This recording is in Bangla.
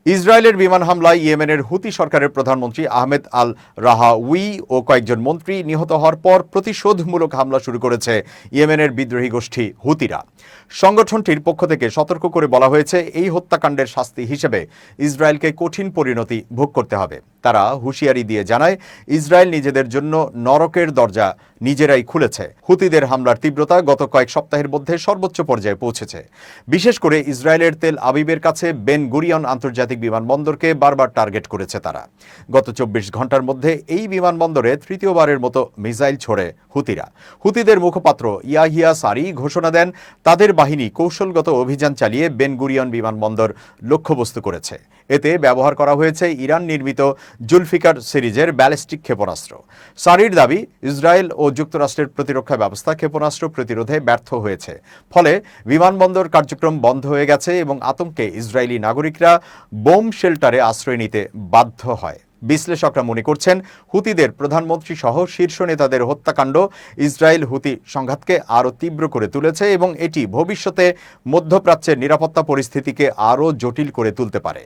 ইসরায়েলের বিমান হামলায় ইয়েমেনের হুতি সরকারের প্রধানমন্ত্রী আহমেদ আল রাহাউই ও কয়েকজন মন্ত্রী নিহত হওয়ার পর প্রতিশোধমূলক হামলা শুরু করেছে ইয়েমেনের বিদ্রোহী গোষ্ঠী হুতিরা। সংগঠনটির পক্ষ থেকে সতর্ক করে বলা হয়েছে, এই হত্যাকাণ্ডের শাস্তি হিসেবে ইসরায়েলকে কঠিন পরিণতি ভোগ করতে হবে। তারা হুঁশিয়ারি দিয়ে জানায়, ইসরায়েল নিজেদের জন্য নরকের দরজা নিজেরাই খুলেছে। হুতিদের হামলার তীব্রতা গত কয়েক সপ্তাহের মধ্যে সর্বোচ্চ পর্যায়ে পৌঁছেছে। বিশেষ করে ইসরায়েলের তেল আবিবের কাছে বেন গুরিয়ন আন্তর্জাতিক বিমানবন্দরকে বারবার টার্গেট করেছে তারা। গত 24 ঘন্টার মধ্যে এই বিমানবন্দরে তৃতীয়বারের মতো মিসাইল ছোড়ে হুতিরা। হুতিদের মুখপাত্র ইয়াহিয়া সারি ঘোষণা দেন, তাদের বাহিনী কৌশলগত অভিযান চালিয়ে বেন গুরিয়ন বিমানবন্দর লক্ষ্যবস্তু করেছে। এতে ব্যবহার করা হয়েছে ইরান নির্মিত জুলফিকার সিরিজের ব্যালিস্টিক ক্ষেপণাস্ত্র। সারির দাবি, ইসরায়েল ও যুক্তরাষ্ট্রের প্রতিরক্ষা ব্যবস্থা ক্ষেপণাস্ত্র প্রতিরোধে ব্যর্থ হয়েছে। ফলে বিমানবন্দর কার্যক্রম বন্ধ হয়ে গেছে এবং আতঙ্কে ইসরায়েলি নাগরিকরা বোম শেল্টারে আশ্রয় নিতে বাধ্য হয়। বিশ্লেষকরা মনে করছেন, হুতিদের প্রধানমন্ত্রী সহ শীর্ষ নেতাদের হত্যাকাণ্ড ইসরায়েল হুতি সংঘাতকে আরও তীব্র করে তুলেছে এবং এটি ভবিষ্যতে মধ্যপ্রাচ্যের নিরাপত্তা পরিস্থিতিকে আরও জটিল করে তুলতে পারে।